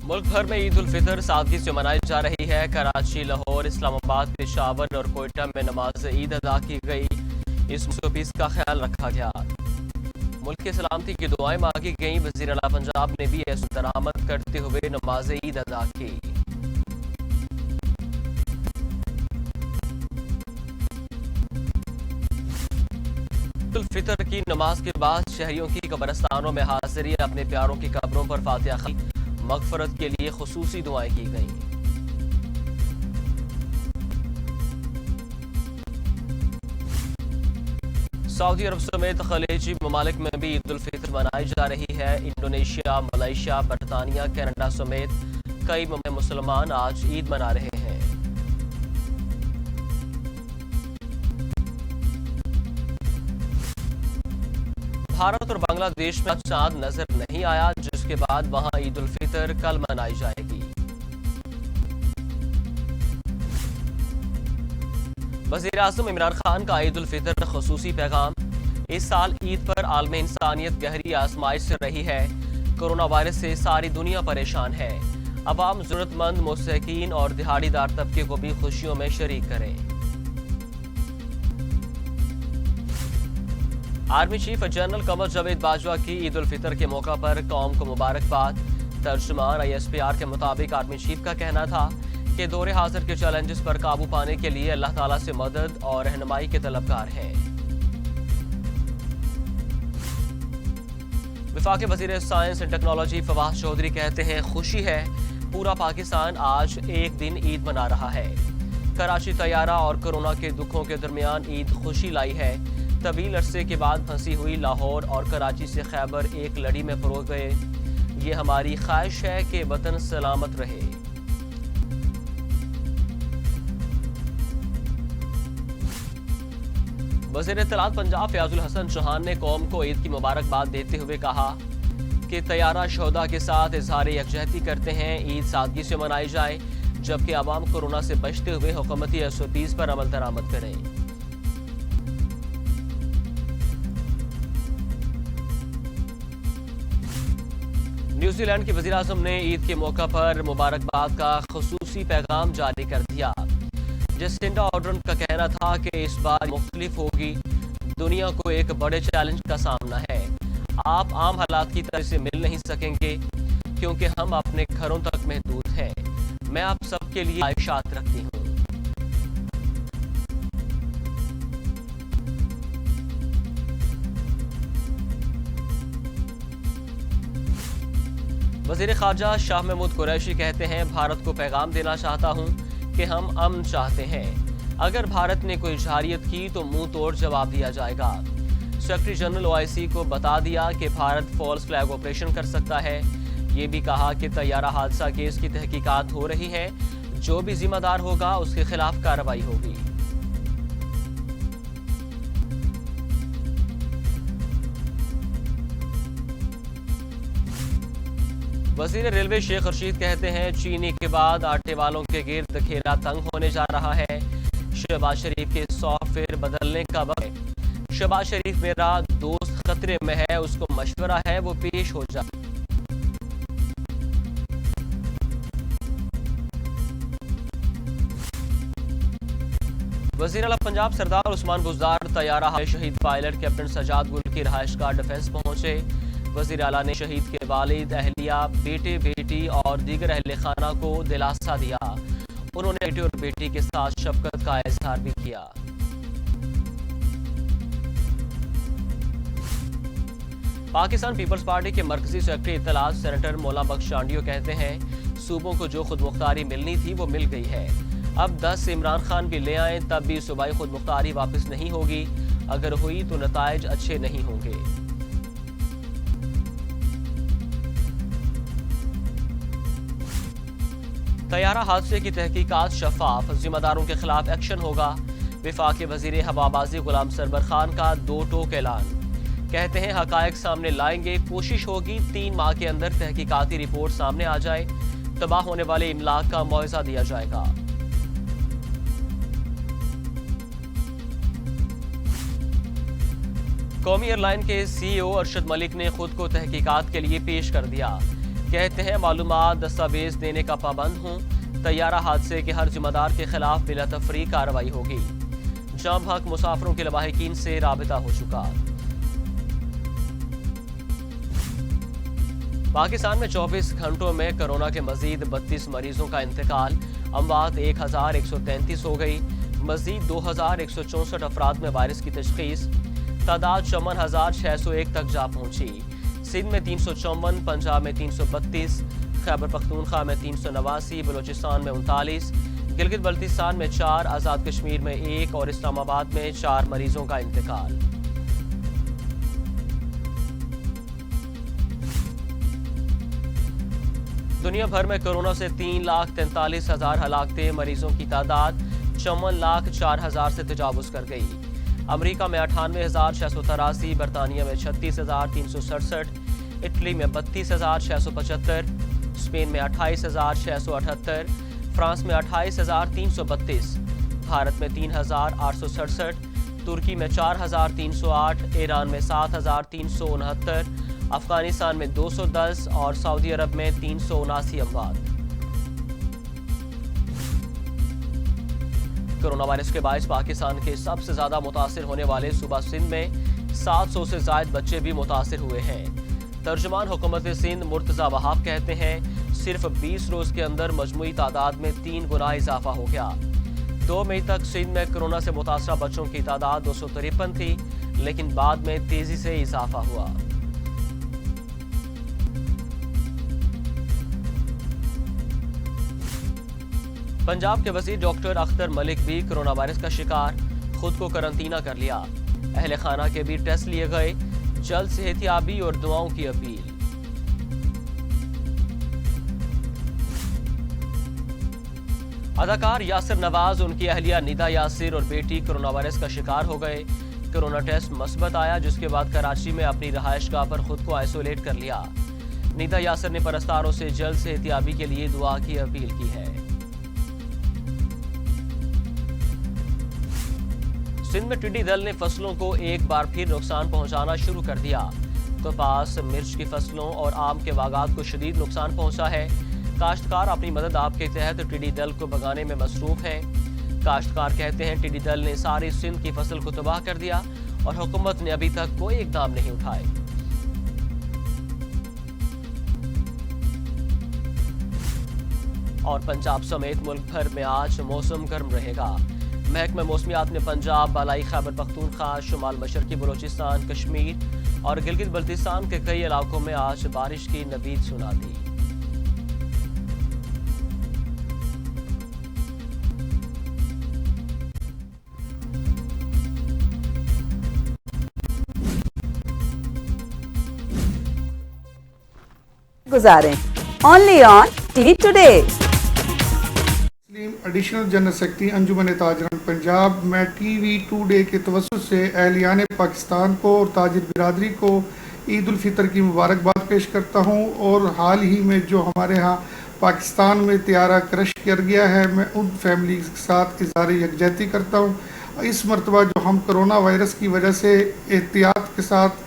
ملک بھر میں عید الفطر سادگی سے منائی جا رہی ہے۔ کراچی، لاہور، اسلام آباد، پشاور اور کوئٹہ میں نماز عید ادا کی گئی۔ اس پیس کا خیال رکھا گیا۔ ملک کی سلامتی کی دعائیں مانگی گئیں۔ وزیر اعلیٰ پنجاب نے بھی درآمد کرتے ہوئے نماز عید ادا کی۔ عید الفطر کی نماز کے بعد شہریوں کی قبرستانوں میں حاضری، اپنے پیاروں کی قبروں پر فاتحہ خوانی، مغفرت کے لیے خصوصی دعائیں کی گئیں۔ سعودی عرب سمیت خلیجی ممالک میں بھی عید الفطر منائی جا رہی ہے۔ انڈونیشیا، ملائیشیا، برطانیہ، کینیڈا سمیت کئی مسلمان آج عید منا رہے ہیں۔ بھارت اور بنگلہ دیش میں چاند نظر نہیں آیا، جس کے بعد وہاں عید الفطر کل منائی جائے گی۔ وزیر اعظم عمران خان کا عید الفطر خصوصی پیغام۔ اس سال عید پر عالم انسانیت گہری آزمائش سے رہی ہے۔ کورونا وائرس سے ساری دنیا پریشان ہے۔ عوام ضرورت مند، مستحقین اور دہاڑی دار طبقے کو بھی خوشیوں میں شریک کریں۔ Army chief general Qamar Javed Bajwa کی عید الفطر کے موقع پر قوم کو مبارکباد۔ ترجمان ISPR کے مطابق آرمی چیف کا کہنا تھا کہ دور حاضر کے چیلنجز پر قابو پانے کے لیے اللہ تعالیٰ سے مدد اور رہنمائی کے طلبگار ہیں۔ وفاقی وزیر science and technology Fawad Chaudhry کہتے ہیں خوشی ہے، پورا پاکستان آج ایک دن عید منا رہا ہے۔ کراچی طیارہ اور کورونا کے دکھوں کے درمیان عید خوشی لائی ہے۔ طویل عرصے کے بعد پھنسی ہوئی لاہور اور کراچی سے خیبر ایک لڑی میں پرو گئے۔ یہ ہماری خواہش ہے کہ وطن سلامت رہے۔ وزیر اطلاعات پنجاب فیاض الحسن چوہان نے قوم کو عید کی مبارکباد دیتے ہوئے کہا کہ طیارہ شہداء کے ساتھ اظہار یکجہتی کرتے ہیں۔ عید سادگی سے منائی جائے، جبکہ عوام کورونا سے بچتے ہوئے حکومتی SOPs پر عمل درآمد کریں۔ نیوزی لینڈ کے وزیر اعظم نے عید کے موقع پر مبارکباد کا خصوصی پیغام جاری کر دیا۔ جسنڈا آرڈرن کا کہنا تھا کہ اس بار مختلف ہوگی، دنیا کو ایک بڑے چیلنج کا سامنا ہے۔ آپ عام حالات کی طرح سے مل نہیں سکیں گے کیونکہ ہم اپنے گھروں تک محدود ہیں۔ میں آپ سب کے لیے خواہشات رکھتی ہوں۔ وزیر خارجہ شاہ محمود قریشی کہتے ہیں بھارت کو پیغام دینا چاہتا ہوں کہ ہم امن چاہتے ہیں۔ اگر بھارت نے کوئی جارحیت کی تو منہ توڑ جواب دیا جائے گا۔ سیکرٹری جنرل OIC کو بتا دیا کہ بھارت فالس فلیگ آپریشن کر سکتا ہے۔ یہ بھی کہا کہ طیارہ حادثہ کیس کی تحقیقات ہو رہی ہے، جو بھی ذمہ دار ہوگا اس کے خلاف کارروائی ہوگی۔ وزیر ریلوے شیخ رشید کہتے ہیں چینی کے بعد آٹے والوں کے گرد گھیرا تنگ ہونے جا رہا ہے۔ شہباز شریف کے سافٹ ویئر بدلنے کا وقت ہے۔ شہباز شریف میرا دوست خطرے میں ہے، اس کو مشورہ ہے وہ پیش ہو جائے۔ وزیر اعلیٰ پنجاب سردار عثمان بزدار طیارہ شہید پائلٹ کیپٹن سجاد گل کی رہائش گاہ ڈیفنس پہنچے۔ وزیر اعلیٰ نے شہید کے والد، اہلیہ، بیٹے بیٹی اور دیگر اہل خانہ کو دلاسا دیا۔ انہوں نے بیٹے اور بیٹی کے ساتھ شفقت کا اظہار بھی کیا۔ پاکستان پیپلز پارٹی کے مرکزی سیکرٹری اطلاعات سینیٹر مولا بخش چانڈیو کہتے ہیں صوبوں کو جو خود مختاری ملنی تھی وہ مل گئی ہے۔ اب 10 عمران خان بھی لے آئیں تب بھی صوبائی خود مختاری واپس نہیں ہوگی۔ اگر ہوئی تو نتائج اچھے نہیں ہوں گے۔ طیارہ حادثے کی تحقیقات شفاف، ذمہ داروں کے خلاف ایکشن ہوگا۔ وفاقی وزیر ہوابازی غلام سرور خان کا 2 ٹوک اعلان۔ کہتے ہیں حقائق سامنے لائیں گے، کوشش ہوگی 3 ماہ کے اندر تحقیقاتی رپورٹ سامنے آ جائے، تباہ ہونے والے املاک کا معاوضہ دیا جائے گا۔ قومی ایئر لائن کے CEO ارشد ملک نے خود کو تحقیقات کے لیے پیش کر دیا۔ کہتے ہیں معلومات دستاویز دینے کا پابند ہوں. طیارہ حادثے کے ہر ذمہ دار کے خلاف بلا تفریق کارروائی ہوگی. جام حق مسافروں کے لواحقین سے رابطہ ہو چکا. پاکستان میں 24 گھنٹوں میں کرونا کے مزید 32 مریضوں کا انتقال. اموات 1133 ہو گئی. مزید 2164 افراد میں وائرس کی تشخیص. تعداد 54,601 تک جا پہنچی. سندھ میں 354، پنجاب میں 332، خیبر پختونخوا میں 389، بلوچستان میں 39، گلگت بلتستان میں 4، آزاد کشمیر میں 1 اور اسلام آباد میں 4 مریضوں کا انتقال. دنیا بھر میں کورونا سے 3,43,000 ہلاکتیں. مریضوں کی تعداد 54,04,000 سے تجاوز کر گئی. امریکہ میں 98,683، برطانیہ میں 36,367، اٹلی میں 32,675، اسپین میں 28,678، فرانس میں 28,332، بھارت میں 3,867، ترکی میں 4,308، ایران میں 7,369، افغانستان میں 210 اور سعودی عرب میں 379 اموات. کرونا وائرس کے باعث پاکستان کے سب سے زیادہ متاثر ہونے والے صوبہ سندھ میں 700 سے زائد بچے بھی متاثر ہوئے ہیں. ترجمان حکومت سندھ مرتضی وہاب کہتے ہیں صرف 20 روز کے اندر مجموعی تعداد میں 3 گنا اضافہ ہو گیا. 2 مئی تک سندھ میں کرونا سے متاثرہ بچوں کی تعداد 253 تھی، لیکن بعد میں تیزی سے اضافہ ہوا. پنجاب کے وزیر ڈاکٹر اختر ملک بھی کرونا وائرس کا شکار. خود کو قرنطینہ کر لیا. اہل خانہ کے بھی ٹیسٹ لیے گئے. جلد صحت یابی اور دعاؤں کی اپیل. اداکار یاسر نواز، ان کی اہلیہ ندا یاسر اور بیٹی کرونا وائرس کا شکار ہو گئے. کرونا ٹیسٹ مثبت آیا، جس کے بعد کراچی میں اپنی رہائش گاہ پر خود کو آئسولیٹ کر لیا. ندا یاسر نے پرستاروں سے جلد صحت یابی کے لیے دعا کی اپیل کی ہے. سندھ میں ٹڈی دل نے فصلوں کو ایک بار پھر نقصان پہنچانا شروع کر دیا. کپاس، مرچ کی فصلوں اور آم کے باغات کو شدید نقصان پہنچا ہے. کاشتکار اپنی مدد آپ کے تحت ٹڈی دل کو بھگانے میں مصروف ہیں. کاشتکار کہتے ہیں ٹڈی دل نے ساری سندھ کی فصل کو تباہ کر دیا اور حکومت نے ابھی تک کوئی اقدام نہیں اٹھائے. اور پنجاب سمیت ملک بھر میں آج موسم گرم رہے گا. محکمہ موسمیات نے پنجاب، بالائی خیبر پختونخوا، شمال مشرقی بلوچستان، کشمیر اور گلگت بلتستان کے کئی علاقوں میں آج بارش کی نوید سنا دی. گزاریں only on T V today. Additional general secretary Anjuman Tajran Punjab, میں ٹی وی ٹوڈے کے توسط سے اہلیان پاکستان کو اور تاجر برادری کو عید الفطر کی مبارکباد پیش کرتا ہوں. اور حال ہی میں جو ہمارے ہاں پاکستان میں طیارہ کرش کر گیا ہے، میں ان فیملی کے ساتھ اظہار یکجہتی کرتا ہوں. اس مرتبہ جو ہم کرونا وائرس کی وجہ سے احتیاط کے ساتھ